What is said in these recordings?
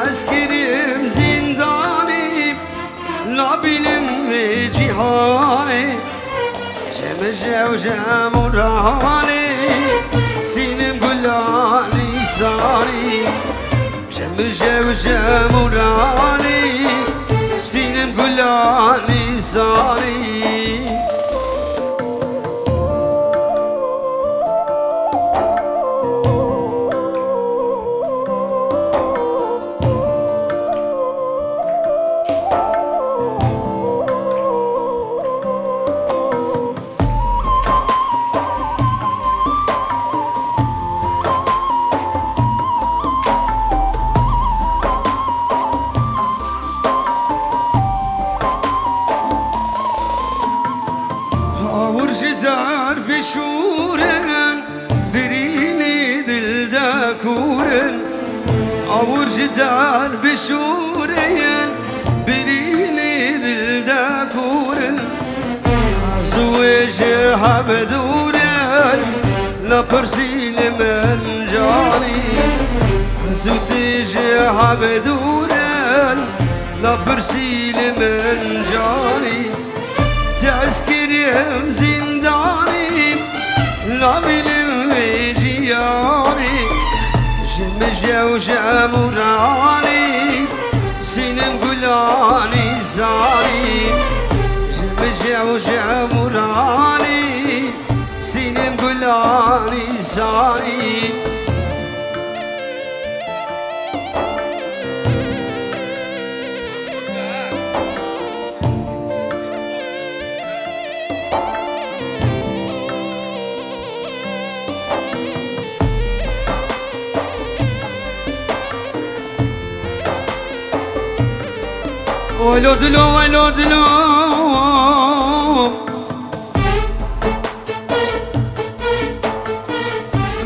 تذكرم زنداني لابلم في جهاني جمجة وجمراني سينم قلاني صاري جمجة وجمراني سينم قلاني صاري جدار بشورن بريني دل داكورن اور جدار بشورن بريني دل داكورن زوج حبدورن لبرسيل من جاني زوتج حبدورن لبرسيل من جاني تذكرهم زنداني لابلم في جياني جمجة وجمراني سينم قلاني زاري جمجة وجمراني سينم قلاني زاري ولو دلو ولو دلو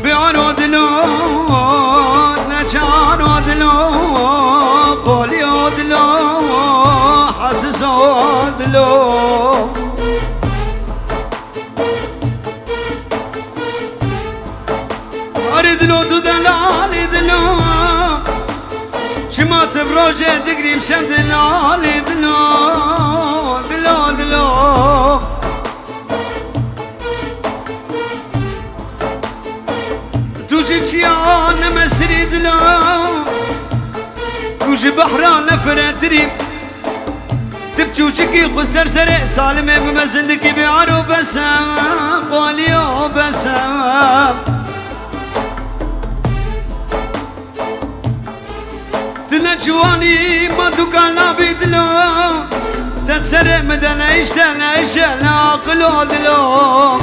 بيانو دلو نجانو دلو قوليو دلو حسسو دلو أريدلو تدلالي دلو شما تبروجه دقريب شم دلالي دلو دلو دلو توجي تشيان مسري دلو توجي بحران نفرتري تبچو چکی خود سرسره سالمه بمزندکی بیارو بسم قولیو بسم جواني ما دكان بدلو تتسرق مدن عيشتن عيشنا قلو دلو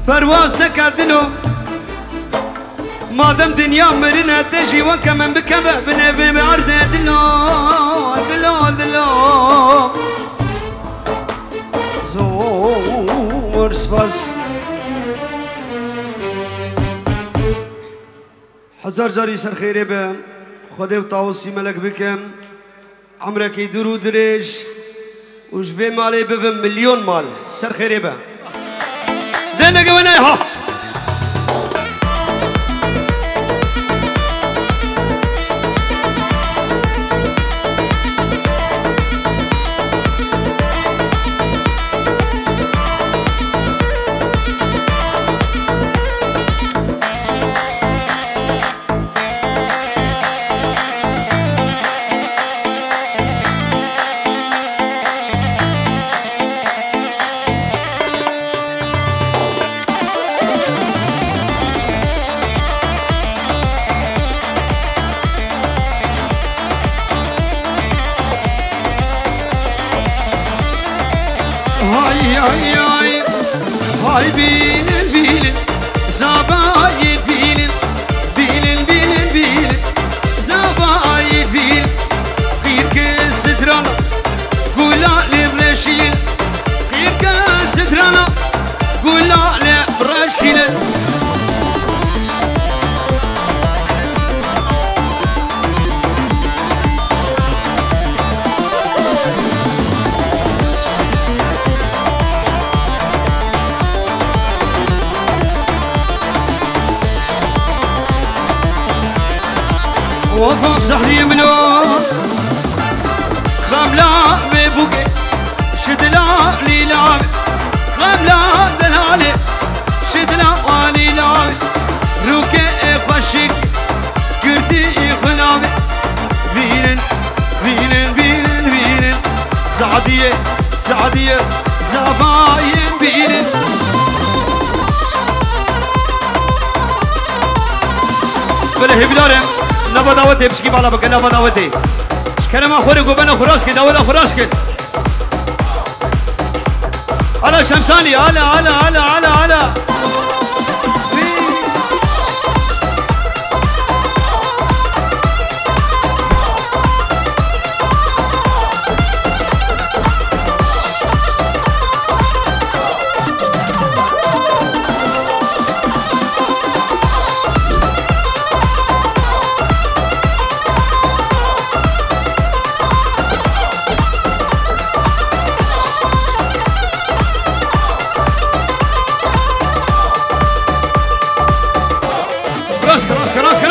پرواز نکردلو مادم دنیا مرنه تجي وكمن بكبه بنبي بعرض دلو دلو دلو زور سپاس هزار جاری سر خیره به خدا و تاوسی ملک بکم عمرك يدورو دريج وجفي مالي بفم مليون مال سر خیره به دينا قوانا ها هاي بيلن بيلن زباين بيلن بيلن بيلن بيلن زباين بيلن غير كسدرانا قولا لبرشيل غير كسدرانا قولا لبرشيل وفوق صحدي ملو خملا ببوكي شدلا ليلا خملا دلالي شدلا وليلا روكي خشيك كرتي خلابي بيرن بيرن بيرن بيرن سعدية سعدية زباين بيرن بله بدارم نبا دعوته بشكي بالا بك نبا دعوته كلمة خوري قبنا خراس كده ولا خراس كده على شمساني على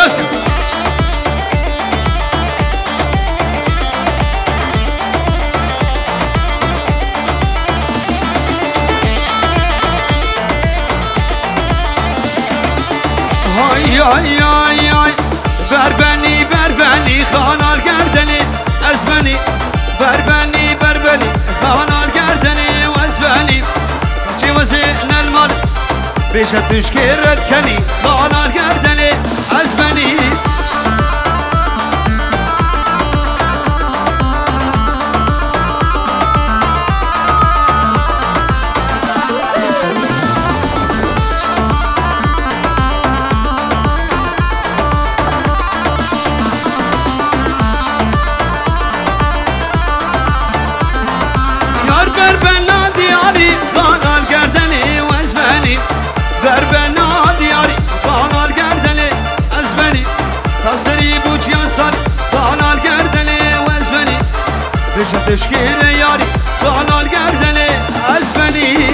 راسك هاي بربني خانال گردني ازبني بربني خانال گردني وازبني جوزنا المال بيشت تشكير الكني خانال گردني ازبني بربنا دياري خانال گردني وازبني بربنا دياري خانال گردني ازبني تصري بوچيان صار خانال گردني وازبني بيش تشكيل ياري خانال گردني ازبني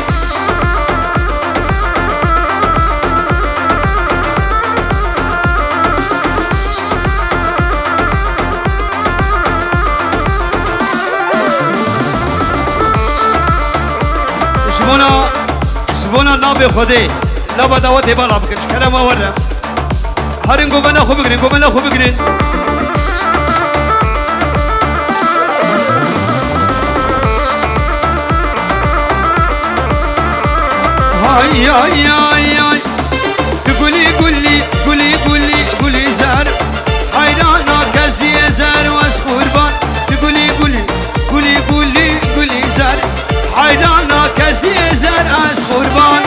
شبونا نابي خدي لا بدواتي بالا بكرش كلام ورا هرين قبنا خو بقرين هاي تقولي زار حيرانا كزي زار واسقربان تقولي زار حيرانا كزي زار اسقربان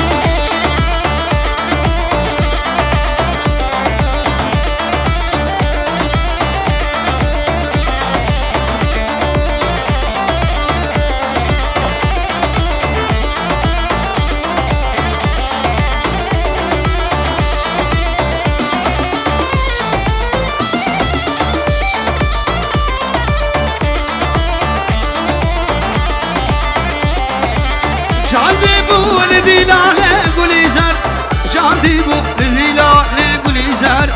شاندي بو لذيلاله قولي زار شاندي بو لذيلاله قولي زار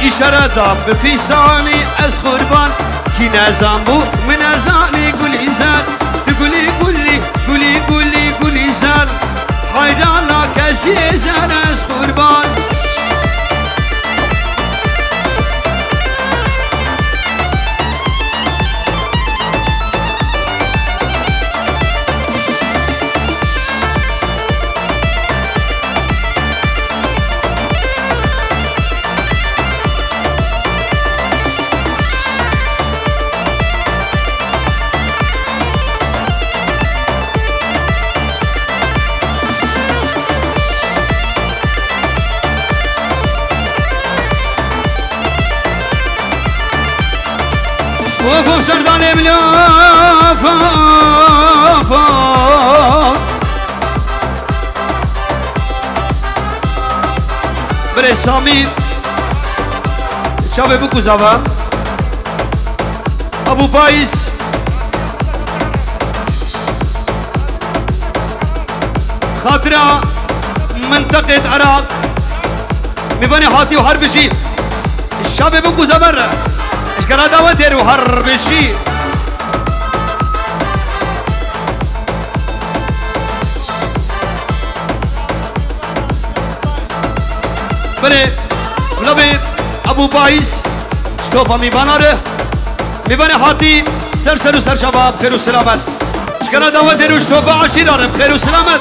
إشارة دام بفيساني از قربان كي نزام بو من ازاني قولي زار قولي زار حيرانا كسي زار از قربان وفوق سرداني ملياف بري سامي شابه بكو زاوا ابو فايز خاطرة منطقة عراق مباني حاتي وحربشي الشابه بكو زبر اشكرا داودير وحرب الشي بله لبي ابو بايس شتوفا ميباناره ميبانه حاتي سر وسر شباب خير وسلامت اشكرا داودير وشتوفا عشيرارم خير وسلامت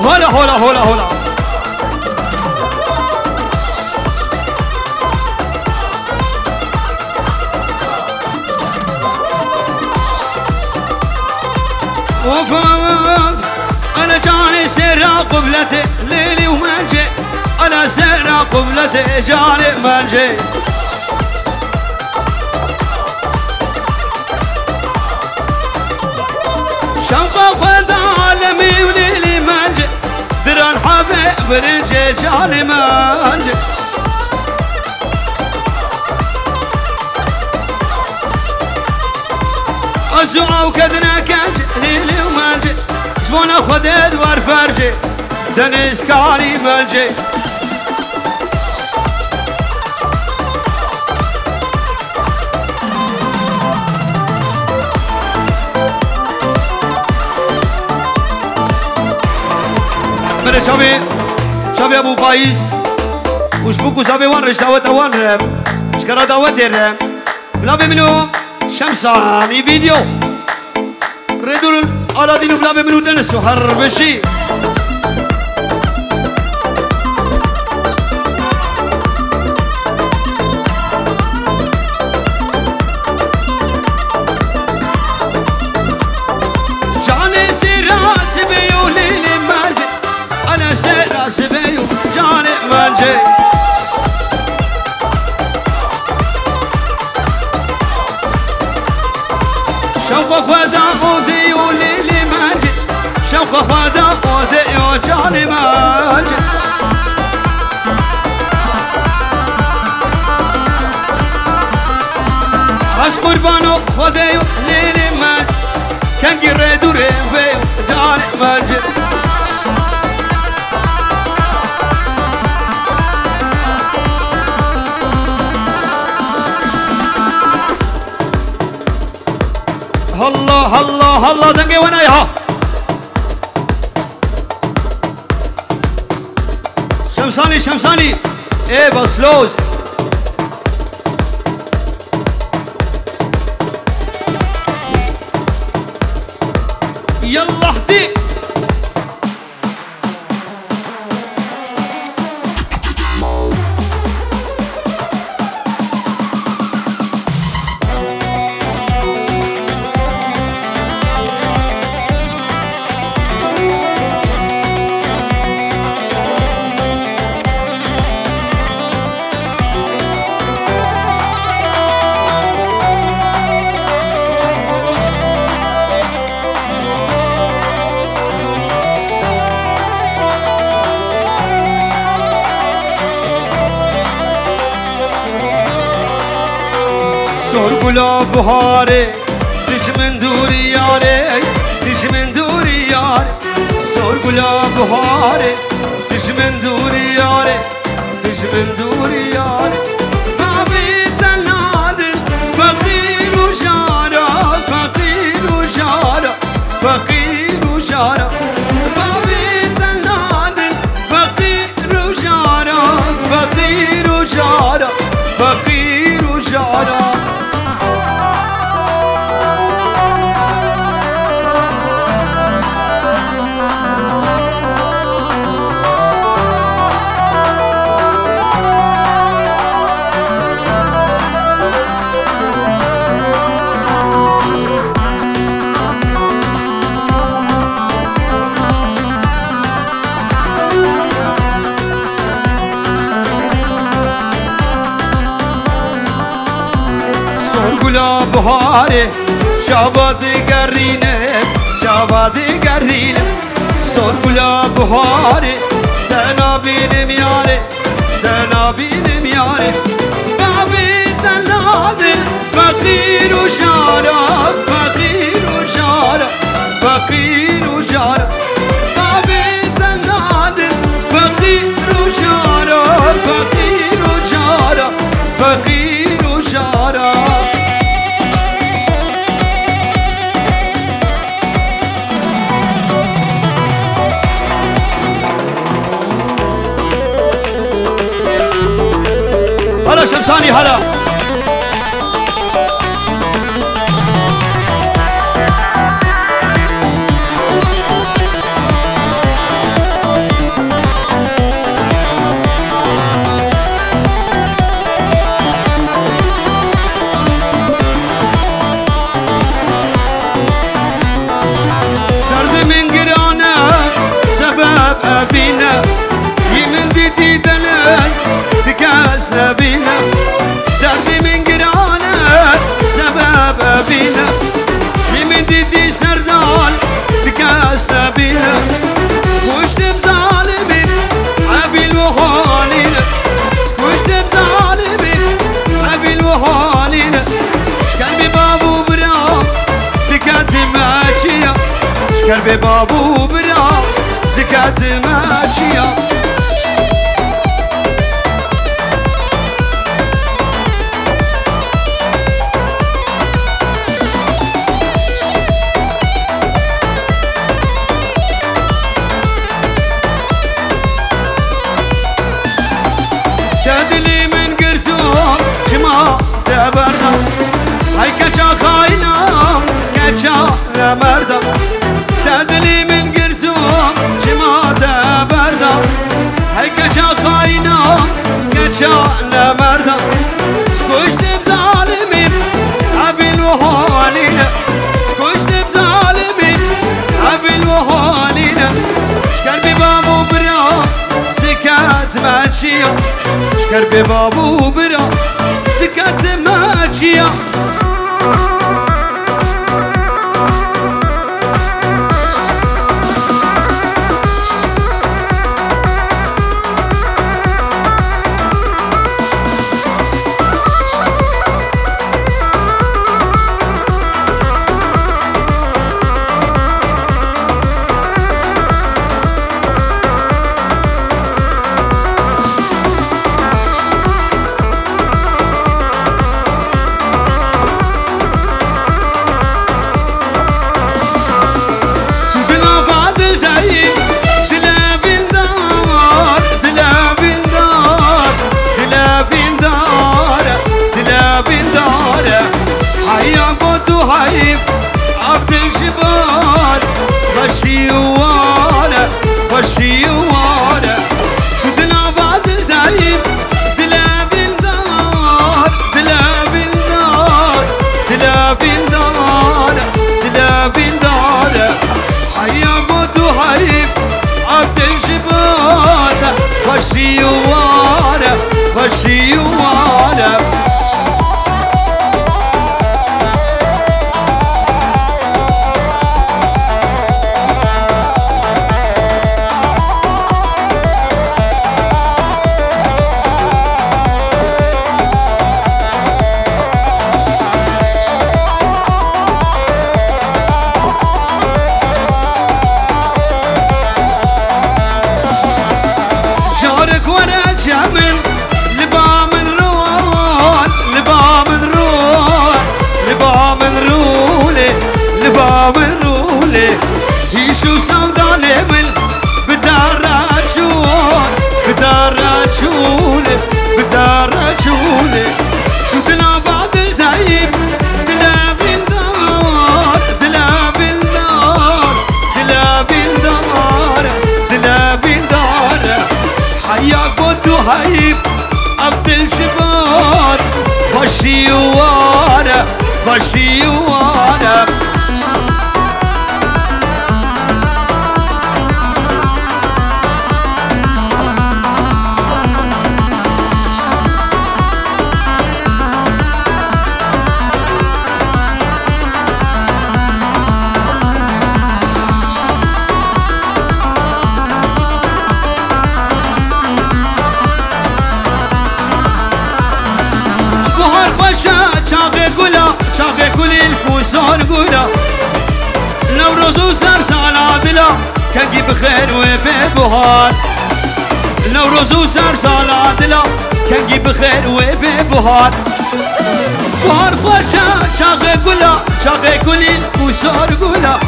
هلا هلا هلا هلا وفاق انا جاني سيرا قبلتي ليلي ومنجي انا سيرا قبلتي جاني منجي شوقه خد عالمي وليلي منجي دران حبيب برنجي جاني منجي الزوعة وكدنا كنجي ليلي ومنجي شبونا خدد وارفرجي دنيس كاري منجي بله شابي ابو بايس وش بوكو زابي وان رش داوت وان رم شكرا داوت درم بلا بمنو شمساني فيديو ردول الادين بلا بمنو دنسو حربشي جاني سراس بيو ليلي منجي انا سراس بيو جاني منجي شوقه فدا أودي وليلي منجي شوقه فدا أودي وجاني منجي بس قربانو خدي وليلي منجي كان قري دوري فيو جاني منجي الله الله الله دنقي ونايها شمساني شمساني ايه بسلوز يلا اهدي گلا بهاره دشمن دوری یاره دشمن دوری یاره سر گلا بهاره دشمن دوری یاره دشمن دوری یاره بابی تنادل فقیر و شارا فقیر و شارا فقیر و شارا بابی تنادل فقیر و شارا فقیر و شارا فقیر و شارا گلا بهاره شاباد گرینه شاباد گرینه سر گلا بهاره سنا بینم یاره سنا بینم یاره بابی تنادل فقیر و شارا فقیر و شارا فقیر و شارا بابی تنادل فقیر و شارا فقیر شمساني هلا بينا يمن دي دلس تكاس بينا دردي من قرانا سبب بينا يمن دي سردال تكاس بينا وش بظالمين عبيل وهانين وش بظالمين عبيل وهانين شكربي بابو برا تكاد ماشية شكربي بابو برا زكاة ماشية تدلي من قرتوم شما تبرنا هاي كشا خاينا كشا لمردا تدلي من قرتوم شما تبرنا هاي كشا خاينا كشا لمردا سكوشت بظالمين عبيل وهانينا سكوشت بظالمين عبيل وهانينا شكر ببابو برا زكاة ماشية شكر ببابو برا زكاة ماشية هايب عبد الجبال غشي وانا غشي وانا دلا بعد الدايب دلا بالدار دلا بالدار دلا بالدار دلا بالدار هيا موت هايب عبد الجبال غشي وانا غشي وانا من لبام الروح لبام الروح لبام الرولي لبام الرولي يشو سوداني من بدارجون بدارجون بدارجون دلا بعد الدايب دلا بالدار دلا بالدار دلا بالدار دلا بالدار حياك هايب عبد الجبال غشي وانا غشي وانا شاقي كل الفوسون قولا نوروز وسر سالادلا كنجي بخير وببهار نوروز وسر سالادلا كنجي بخير وببهار بهار فرشا شاقي كل الفوسون قولا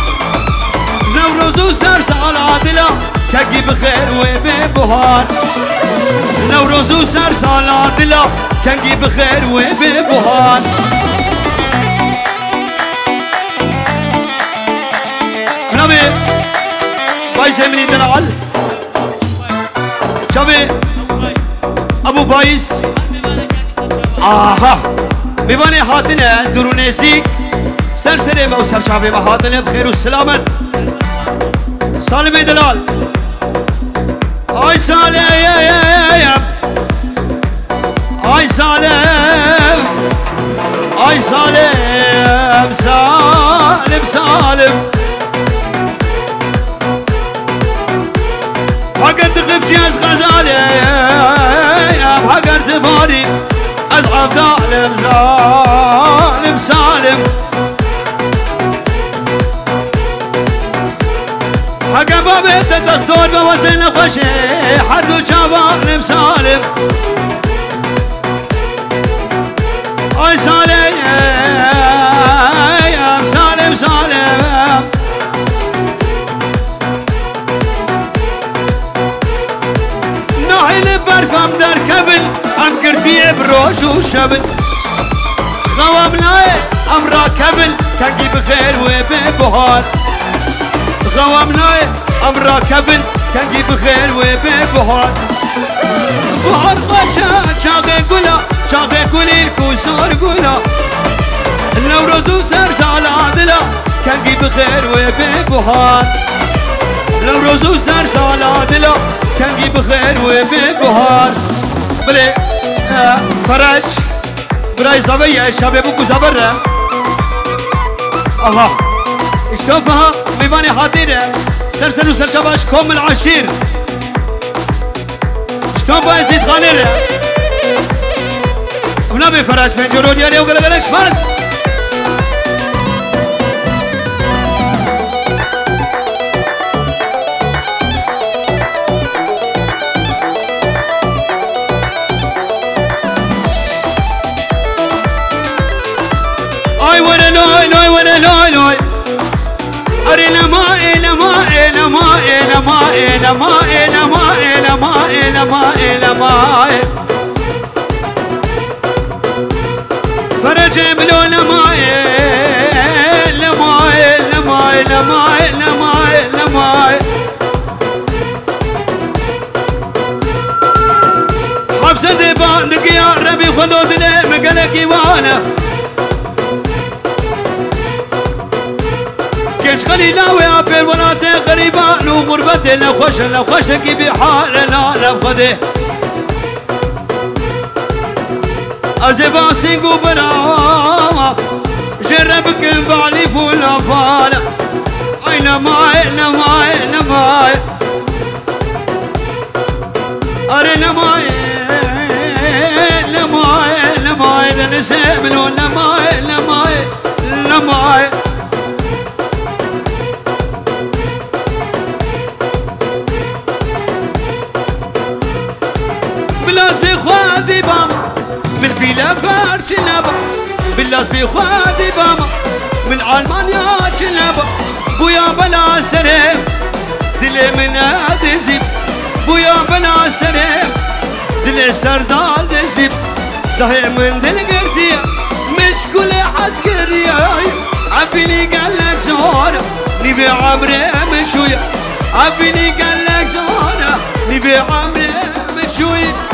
نوروز وسر سالادلا كنجي بخير وببهار نوروز وسر سالات لا كنجي بخير وببهار نبي باي زمني دلال شبي ابو بايس آها میوانی حاضنه درونیسیک سرسره و سرشابه و حاضنه بخیر و سلامت سالم دلال آی سالم آی سالم آی سالم سالم سالم حقا تغفشي از غزاله حقا تباري أصعب ظالم ظالم سالم حقا بابت الدكتور بوزن خوشي حد وشابان سالم أي سالم سالم سالم ناحي برفم در كبل انكرتي بروش وشبل غوامناي امرا كبل تنقي بخير وببهار غوامناي امرا كبل تنقي بخير وببهار بهار خشا شاغي قولا شاغي قولي الكسور قولا النوروز وسر سالادلا تنقي بخير وببهار النوروز وسر سالادلا تنقي بخير وببهار بلي فرج براي زبية شباب بوكو زبرة اها اشتوفها ميواني حاضرة سرسل وسرشباش كوم العشير اشتوفها يزيد خانيرة ونبي فرج بنجرو دياري وقلقلك بس أرينا ما إلى ما إلى ما إلى ما إلى ما إلى ما إلى ما إلى ما إلى ما فرج بلون ما إلى ما إلى ما إلى ما إلى ما إلى ما حفصة دبان يا ربي خذود لي مقلك وانا كيش خليلاوي عبير وراتي غريبان وغربتي لو خوشكي بحالنا لبخده أزباسي قبراما جربك بعلي فولا فالا أين ماي لماي لماي أرينا ماي لماي لماي لنسيب لماي لماي لماي باللاز بخوادي باما من بلا فارش نبا باللاز بخوادي باما من ألمانيا شنبا بويا بلا سريم دلي من أدزيب بويا بلا سريم دلي سردال دزيب دهي من دل قردية مشكول عسكرية عبيني قالك زورة نبي عمري مشوية عبيني قالك زورة نبي عمري مشوية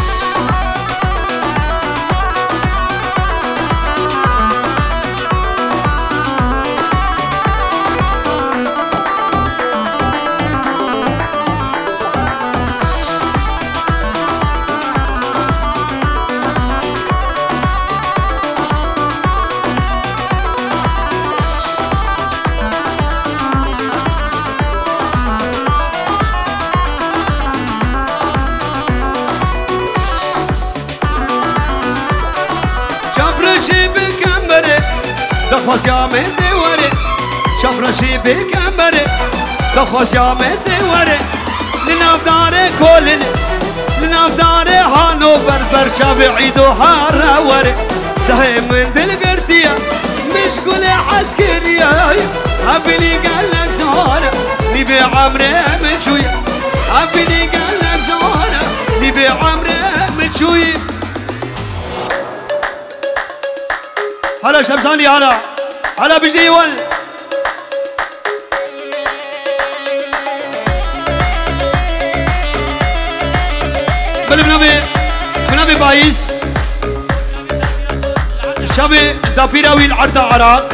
دخواست یا من دیواره شفرشی بکمبره دخواست یا من دیواره لنافدار کلن لنافدار هانوفر برشاب عید و هارواره ده من دل گردیه مشغول عسکریه حبیلی قلق زهاره نبی عمره مشویه حبیلی قلق زهاره دي بعمره متشوي هلا شمساني هلا بجي ول بنبي بايس الشابي دابيراوي العرض عراق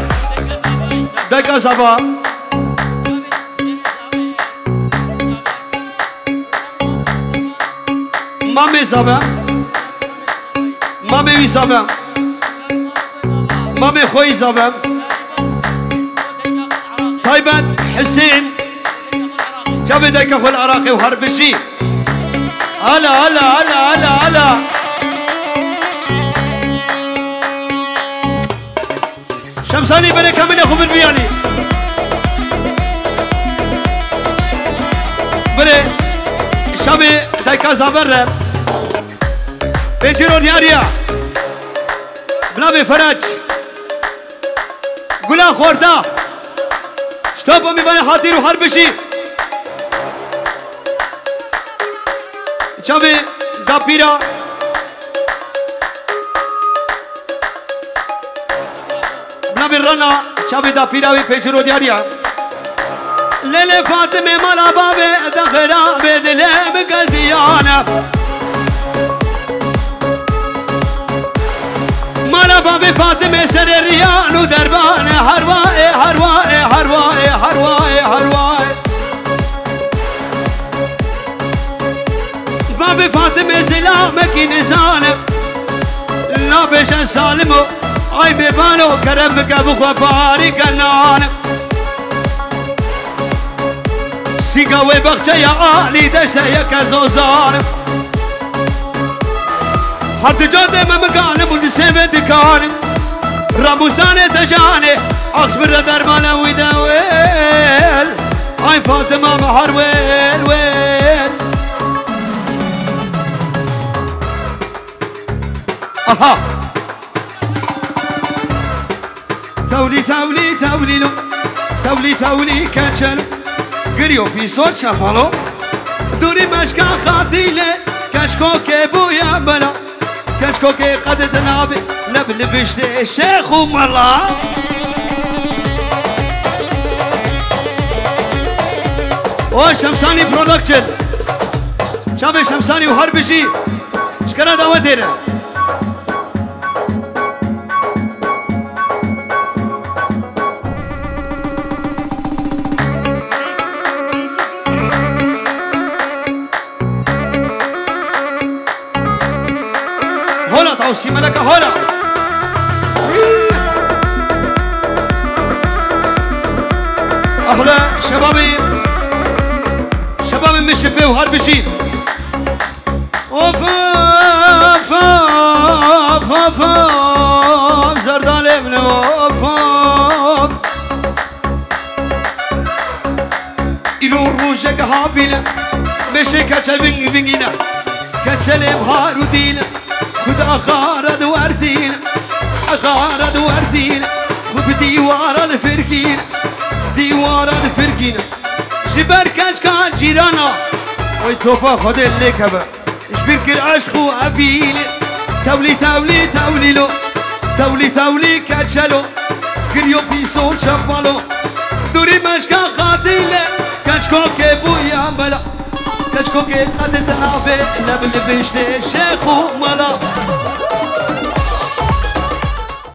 دايكا زبا مامي زبا مامي وي زبا مامي خوي زبا طيبت حسين شابي دايكا خو العراقي وهربشي هلا هلا هلا هلا هلا شمساني بني كمين اخو بالبياني بني الشابي دايكا زابر بيجيرو دياريا بنابي فرج قولا خوردا شتوب امي بني خاطير وحربشي شابي دابيرا بنابي الرنا شابي دابيرا وي بيجرو دياريا ليلة فاطمة مالا بابي دخلا بدلي بقلبيانا مالا بابي فاطمة سر الريان ودربان هرواي هرواي هرواي هرواي هرواي بابي فاطمة سلامك نزانم لا بيش سالمو اي بيبانو كرمك ابو خباري كنانم سيقا وبخشة يا عالي دشة يا كزوزانم حد جودة ما مكانم ودسيمة دكانم رموزانة تجاني عكس برا دربانة ويدويل اي فاطمة محر ويل ويل اها تولي تولي تولي له تولي تولي كاتشلو قريو في صوت شفالو دوري مشكا خاطيلة كشكو كيبويا بلا كشكو كي قد تنابي لبل بشتي الشيخ وملا او شمساني برودكشن شابي شمساني وهربشي شكرا دعوتنا هولا توشي ملكة هولا أحلى شبابي من الشفا وهربشي وفاف فاف فاف زردال ابن وفاف إلو روجك هابينا مشي كتشل بنجينا كتشل بهارو دينا خد أخارد وردينا أخارد وردينا خد ديوار الفرقينا ديوار الفرقينا جبر كاش كان جيرانا وي توبا خد اللي كبر جبر كر عشق وأبيلي تولي تولي تولي له تولي تولي كاتشلو قريو بيسو شبالو دوري مشكا خاطيلة كاشكو كيبويا بلا كاشكو كي قد تنافي نبل بشتي شيخو ملا